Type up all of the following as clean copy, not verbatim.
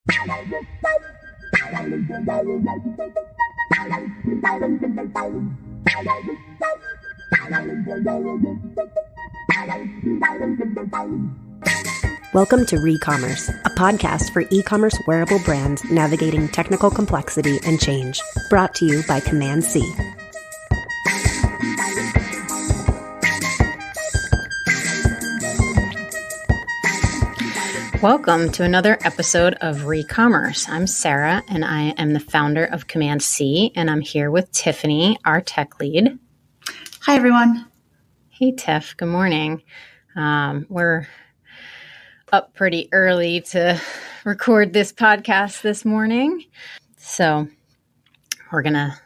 Welcome to Ecommerce, a podcast for e-commerce wearable brands navigating technical complexity and change, brought to you by Command C. Welcome to another episode of Ecommerce. I'm Sarah, and I am the founder of Command C, and I'm here with Tiffany, our tech lead. Hi, everyone. Hey, Tiff. Good morning. We're up pretty early to record this podcast this morning, so we're going to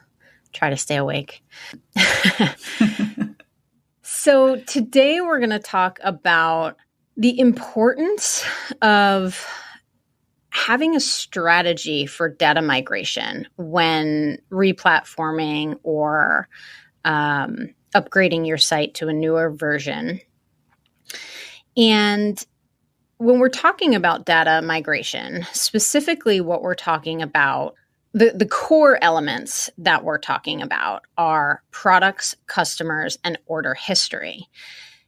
try to stay awake. So today we're going to talk about the importance of having a strategy for data migration when replatforming or upgrading your site to a newer version. And when we're talking about data migration, specifically what we're talking about, the core elements that we're talking about are products, customers, and order history.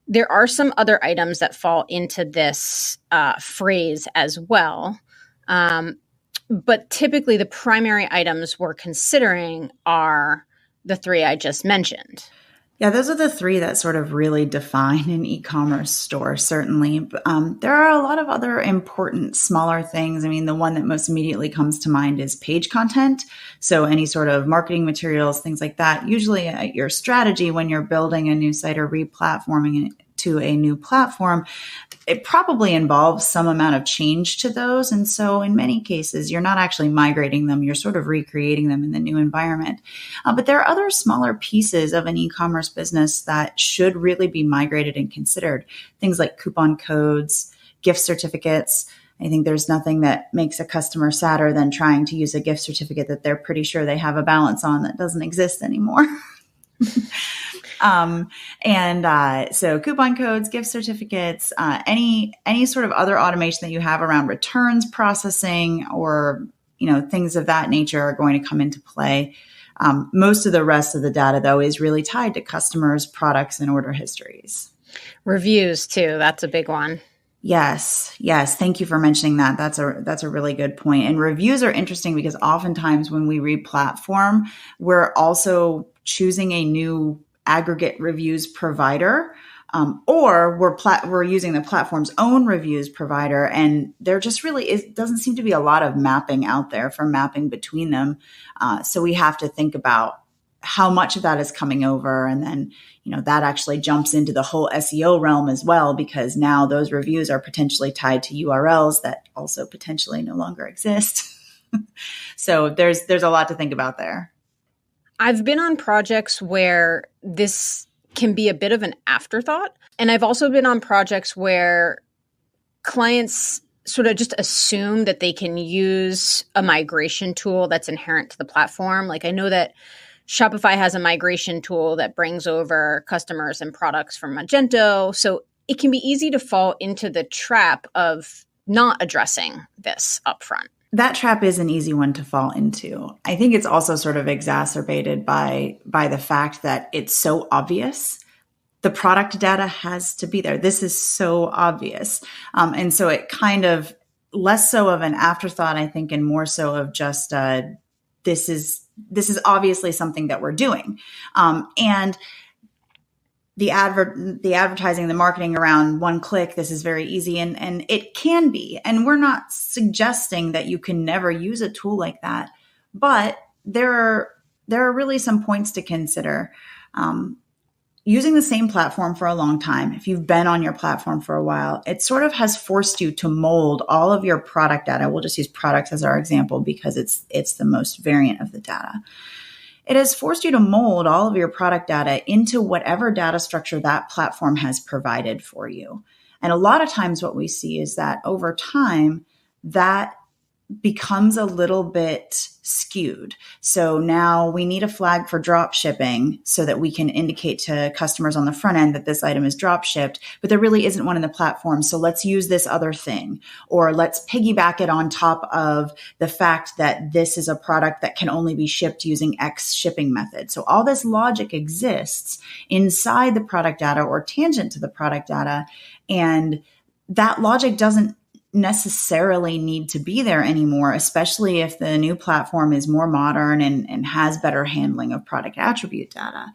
There are some other items that fall into this phrase as well. But typically the primary items we're considering are the three I just mentioned. Yeah, those are the three that sort of really define an e-commerce store, certainly. But, there are a lot of other important smaller things. I mean, the one that most immediately comes to mind is page content. So any sort of marketing materials, things like that. Usually your strategy when you're building a new site or replatforming it to a new platform, it probably involves some amount of change to those. And so in many cases, you're not actually migrating them. You're sort of recreating them in the new environment. But there are other smaller pieces of an e-commerce business that should really be migrated and considered. Things like coupon codes, gift certificates. I think there's nothing that makes a customer sadder than trying to use a gift certificate that they're pretty sure they have a balance on that doesn't exist anymore. So coupon codes, gift certificates, any sort of other automation that you have around returns processing or, things of that nature are going to come into play. Most of the rest of the data, though, is really tied to customers, products, and order histories. Reviews, too. That's a big one. Yes. Thank you for mentioning that. That's a really good point. And reviews are interesting because oftentimes when we replatform, we're also choosing a new aggregate reviews provider, or we're using the platform's own reviews provider. And there just really doesn't seem to be a lot of mapping out there for mapping between them. So we have to think about how much of that is coming over. And then, that actually jumps into the whole SEO realm as well, because now those reviews are potentially tied to URLs that also potentially no longer exist. So there's a lot to think about there. I've been on projects where this can be a bit of an afterthought. And I've also been on projects where clients sort of just assume that they can use a migration tool that's inherent to the platform. Like I know that Shopify has a migration tool that brings over customers and products from Magento. So it can be easy to fall into the trap of not addressing this upfront. That trap is an easy one to fall into. I think it's also sort of exacerbated by the fact that it's so obvious. The product data has to be there. This is so obvious. And so it kind of less so of an afterthought, I think, and more so of just this is obviously something that we're doing. And the advertising, the marketing around one click, this is very easy. And it can be. And we're not suggesting that you can never use a tool like that. But there are really some points to consider. Using the same platform for a long time, if you've been on your platform for a while, it sort of has forced you to mold all of your product data. We'll just use products as our example because it's the most variant of the data. It has forced you to mold all of your product data into whatever data structure that platform has provided for you. And a lot of times what we see is that over time, that becomes a little bit skewed. So now we need a flag for drop shipping so that we can indicate to customers on the front end that this item is drop shipped, but there really isn't one in the platform. So let's use this other thing, or let's piggyback it on top of the fact that this is a product that can only be shipped using X shipping method. So all this logic exists inside the product data or tangent to the product data. And that logic doesn't necessarily need to be there anymore, especially if the new platform is more modern and has better handling of product attribute data.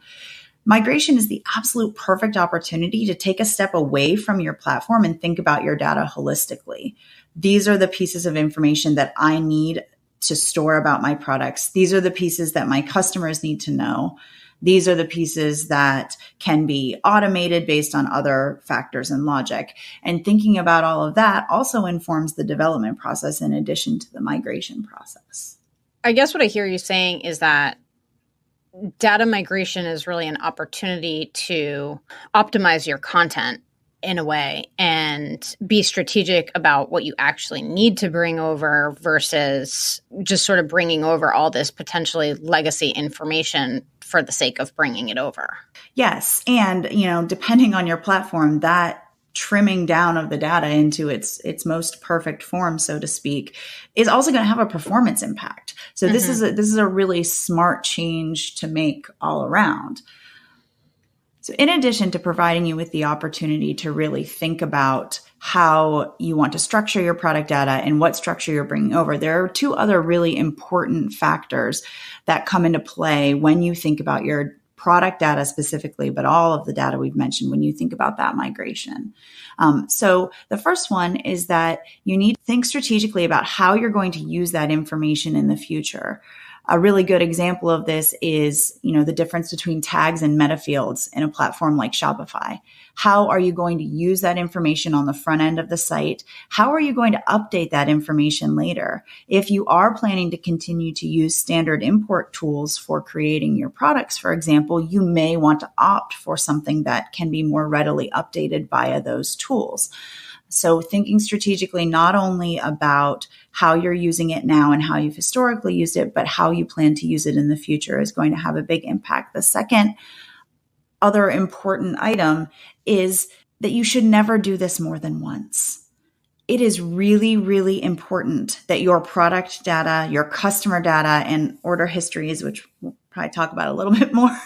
Migration is the absolute perfect opportunity to take a step away from your platform and think about your data holistically. These are the pieces of information that I need to store about my products. These are the pieces that my customers need to know. These are the pieces that can be automated based on other factors and logic. And thinking about all of that also informs the development process in addition to the migration process. I guess what I hear you saying is that data migration is really an opportunity to optimize your content in a way and be strategic about what you actually need to bring over versus just sort of bringing over all this potentially legacy information for the sake of bringing it over. Yes. And, depending on your platform, that trimming down of the data into its most perfect form, so to speak, is also going to have a performance impact. So this is a really smart change to make all around. So in addition to providing you with the opportunity to really think about how you want to structure your product data and what structure you're bringing over, there are two other really important factors that come into play when you think about your product data specifically, but all of the data we've mentioned when you think about that migration. So the first one is that you need to think strategically about how you're going to use that information in the future. A really good example of this is, the difference between tags and meta fields in a platform like Shopify. How are you going to use that information on the front end of the site? How are you going to update that information later? If you are planning to continue to use standard import tools for creating your products, for example, you may want to opt for something that can be more readily updated via those tools. So thinking strategically, not only about how you're using it now and how you've historically used it, but how you plan to use it in the future is going to have a big impact. The second other important item is that you should never do this more than once. It is really, really important that your product data, your customer data, and order histories, which we'll probably talk about a little bit more,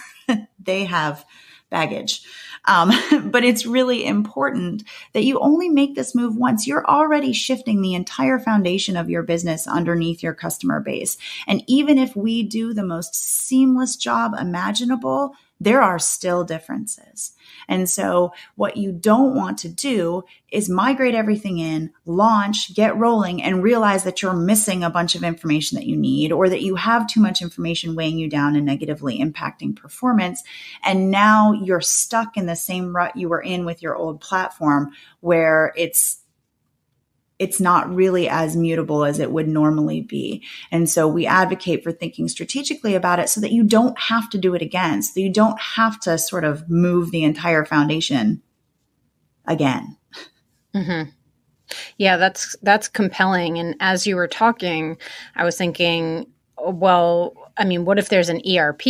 they have baggage. But it's really important that you only make this move once. You're already shifting the entire foundation of your business underneath your customer base. And even if we do the most seamless job imaginable, there are still differences. And so what you don't want to do is migrate everything in, launch, get rolling, and realize that you're missing a bunch of information that you need, or that you have too much information weighing you down and negatively impacting performance. And now you're stuck in the same rut you were in with your old platform, where it's not really as mutable as it would normally be. And so we advocate for thinking strategically about it so that you don't have to do it again, so that you don't have to sort of move the entire foundation again. Mm-hmm. Yeah, that's compelling. And as you were talking, I was thinking, well, I mean, what if there's an ERP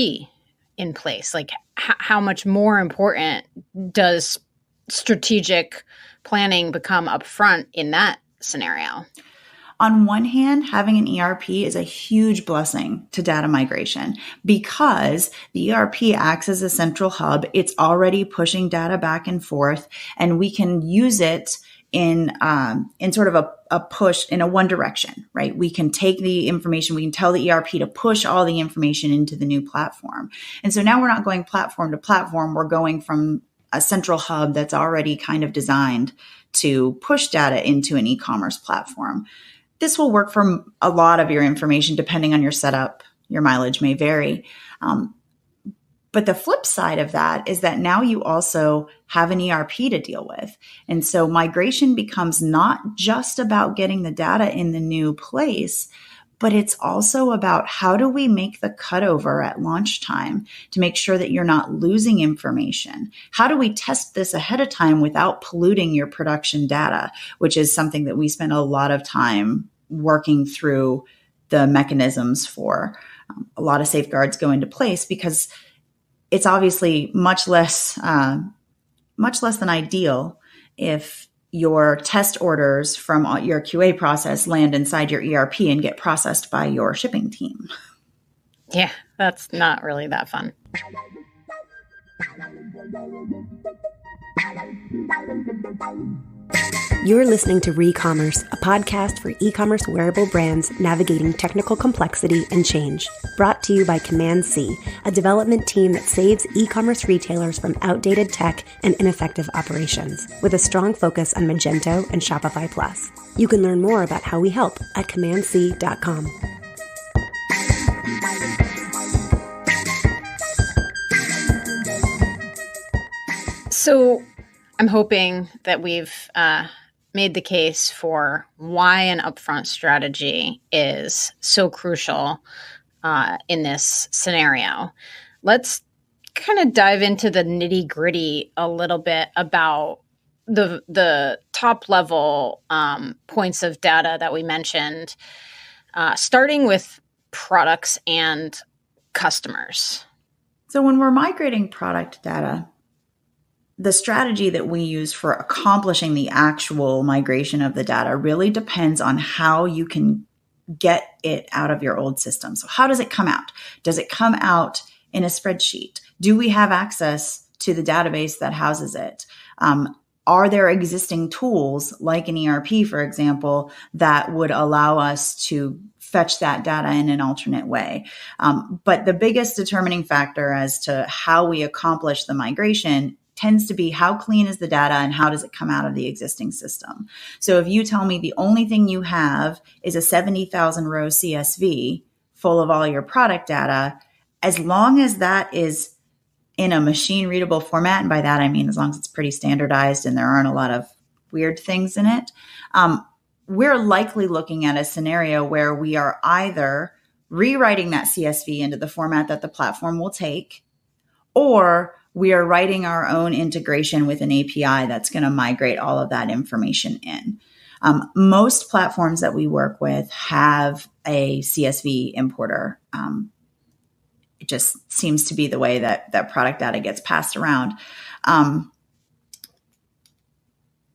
in place? Like, how much more important does strategic planning become upfront in that scenario? On one hand, having an ERP is a huge blessing to data migration because the ERP acts as a central hub. It's already pushing data back and forth, and we can use it in sort of a push in a one direction, right? We can take the information, we can tell the ERP to push all the information into the new platform. And so now we're not going platform to platform. We're going from a central hub that's already kind of designed to push data into an e-commerce platform. This will work for a lot of your information, depending on your setup. Your mileage may vary. But the flip side of that is that now you also have an ERP to deal with. And so migration becomes not just about getting the data in the new place, but it's also about how do we make the cutover at launch time to make sure that you're not losing information? How do we test this ahead of time without polluting your production data, which is something that we spend a lot of time working through the mechanisms for a lot of safeguards go into place, because it's obviously much less than ideal if your test orders from your QA process land inside your ERP and get processed by your shipping team. Yeah, that's not really that fun. You're listening to Recommerce, a podcast for e-commerce wearable brands navigating technical complexity and change. Brought to you by Command C, a development team that saves e-commerce retailers from outdated tech and ineffective operations, with a strong focus on Magento and Shopify Plus. You can learn more about how we help at commandc.com. So I'm hoping that we've made the case for why an upfront strategy is so crucial in this scenario. Let's kind of dive into the nitty gritty a little bit about the top level points of data that we mentioned, starting with products and customers. So when we're migrating product data, the strategy that we use for accomplishing the actual migration of the data really depends on how you can get it out of your old system. So how does it come out? Does it come out in a spreadsheet? Do we have access to the database that houses it? Are there existing tools like an ERP, for example, that would allow us to fetch that data in an alternate way? But the biggest determining factor as to how we accomplish the migration tends to be how clean is the data and how does it come out of the existing system. So if you tell me the only thing you have is a 70,000 row CSV full of all your product data, as long as that is in a machine readable format, and by that I mean as long as it's pretty standardized and there aren't a lot of weird things in it, we're likely looking at a scenario where we are either rewriting that CSV into the format that the platform will take, or we are writing our own integration with an API that's going to migrate all of that information in. Most platforms that we work with have a CSV importer. It just seems to be the way that product data gets passed around. And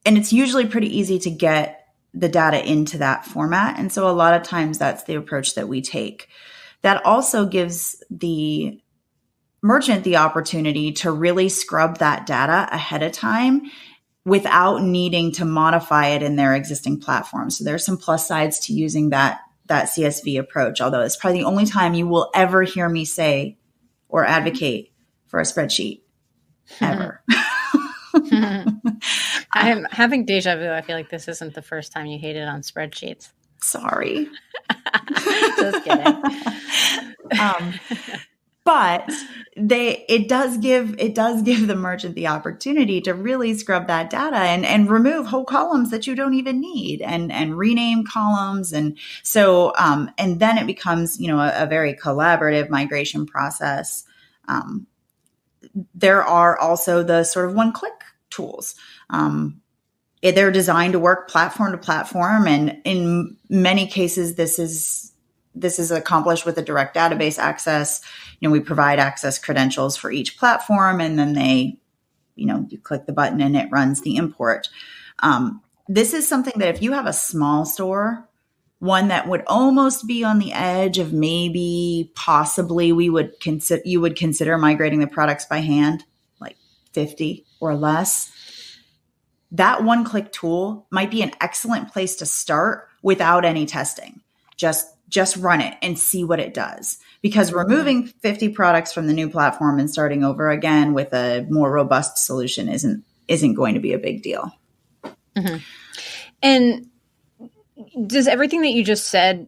it's usually pretty easy to get the data into that format. And so a lot of times that's the approach that we take. That also gives the merchant the opportunity to really scrub that data ahead of time without needing to modify it in their existing platform. So there's some plus sides to using that CSV approach, although it's probably the only time you will ever hear me say or advocate for a spreadsheet ever. I'm having deja vu. I feel like this isn't the first time you hated on spreadsheets. Sorry. Just kidding. But it does give the merchant the opportunity to really scrub that data and remove whole columns that you don't even need and rename columns. And so, and then it becomes, a very collaborative migration process. There are also the sort of one-click tools. They're designed to work platform to platform. And in many cases, this is accomplished with a direct database access. We provide access credentials for each platform, and then you click the button and it runs the import. This is something that if you have a small store, one that would almost be on the edge of maybe possibly you would consider migrating the products by hand, like 50 or less. That one-click tool might be an excellent place to start without any testing. Just run it and see what it does. Because removing 50 products from the new platform and starting over again with a more robust solution isn't going to be a big deal. Mm-hmm. And does everything that you just said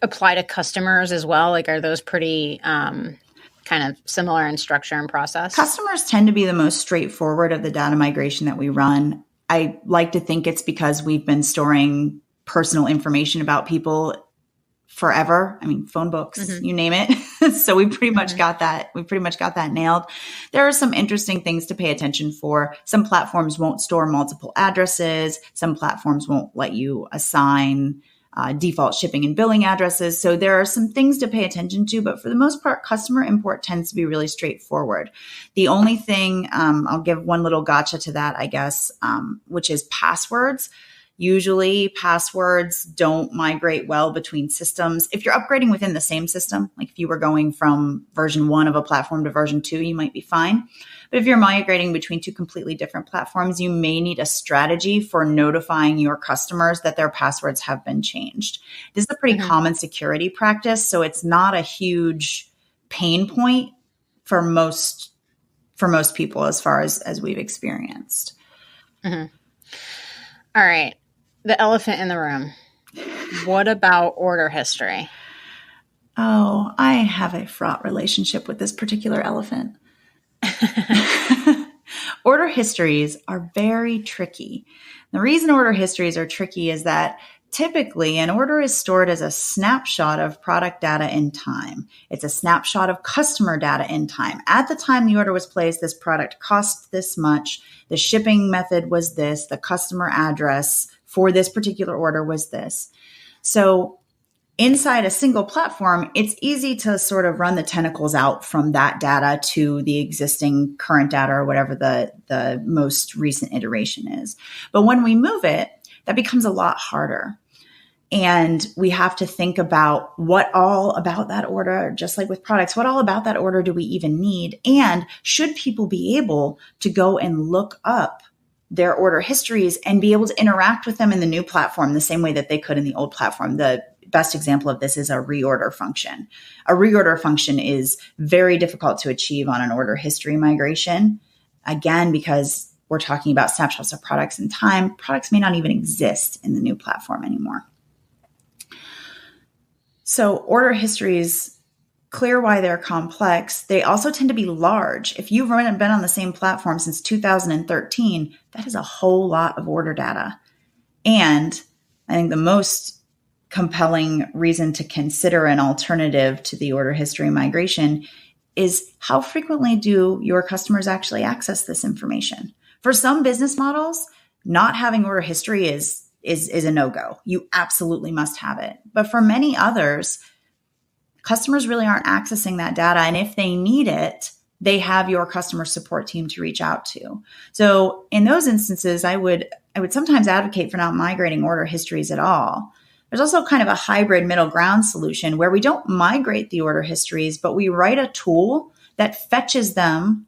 apply to customers as well? Like, are those pretty kind of similar in structure and process? Customers tend to be the most straightforward of the data migration that we run. I like to think it's because we've been storing personal information about people forever. I mean, phone books, you name it. So we pretty much got that. We pretty much got that nailed. There are some interesting things to pay attention for. Some platforms won't store multiple addresses. Some platforms won't let you assign default shipping and billing addresses. So there are some things to pay attention to, but for the most part, customer import tends to be really straightforward. The only thing, I'll give one little gotcha to that, I guess, which is passwords. Usually passwords don't migrate well between systems. If you're upgrading within the same system, like if you were going from version 1 of a platform to version 2, you might be fine. But if you're migrating between two completely different platforms, you may need a strategy for notifying your customers that their passwords have been changed. This is a pretty common security practice, so it's not a huge pain point for most people as far as we've experienced. All right. The elephant in the room. What about order history? Oh, I have a fraught relationship with this particular elephant. Order histories are very tricky. The reason order histories are tricky is that typically an order is stored as a snapshot of product data in time. It's a snapshot of customer data in time. At the time the order was placed, this product cost this much. The shipping method was this. The customer address for this particular order was this. So inside a single platform, it's easy to sort of run the tentacles out from that data to the existing current data or whatever the most recent iteration is. But when we move it, that becomes a lot harder. And we have to think about what all about that order, just like with products, what all about that order do we even need? And should people be able to go and look up their order histories and be able to interact with them in the new platform the same way that they could in the old platform? The best example of this is a reorder function. A reorder function is very difficult to achieve on an order history migration. Again, because we're talking about snapshots of products in time, products may not even exist in the new platform anymore. So order histories, clear why they're complex. They also tend to be large. If you've been on the same platform since 2013, that is a whole lot of order data. And I think the most compelling reason to consider an alternative to the order history migration is how frequently do your customers actually access this information? For some business models, not having order history is a no-go. You absolutely must have it. But for many others, customers really aren't accessing that data. And if they need it, they have your customer support team to reach out to. So in those instances, I would sometimes advocate for not migrating order histories at all. There's also kind of a hybrid middle ground solution where we don't migrate the order histories, but we write a tool that fetches them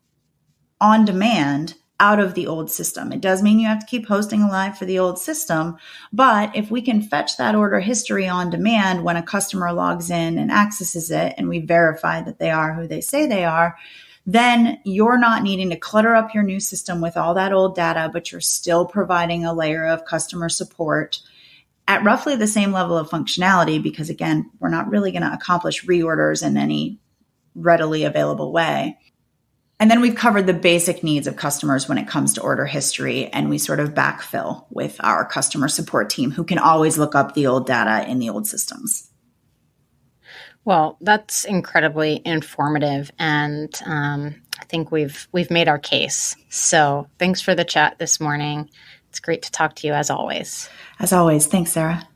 on demand out of the old system. It does mean you have to keep hosting alive for the old system, but if we can fetch that order history on demand when a customer logs in and accesses it, and we verify that they are who they say they are, then you're not needing to clutter up your new system with all that old data, but you're still providing a layer of customer support at roughly the same level of functionality, because again, we're not really going to accomplish reorders in any readily available way. And then we've covered the basic needs of customers when it comes to order history, and we sort of backfill with our customer support team who can always look up the old data in the old systems. Well, that's incredibly informative, and I think we've made our case. So thanks for the chat this morning. It's great to talk to you as always. As always. Thanks, Sarah.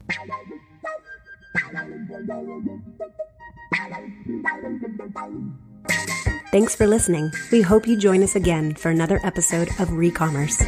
Thanks for listening. We hope you join us again for another episode of Ecommerce.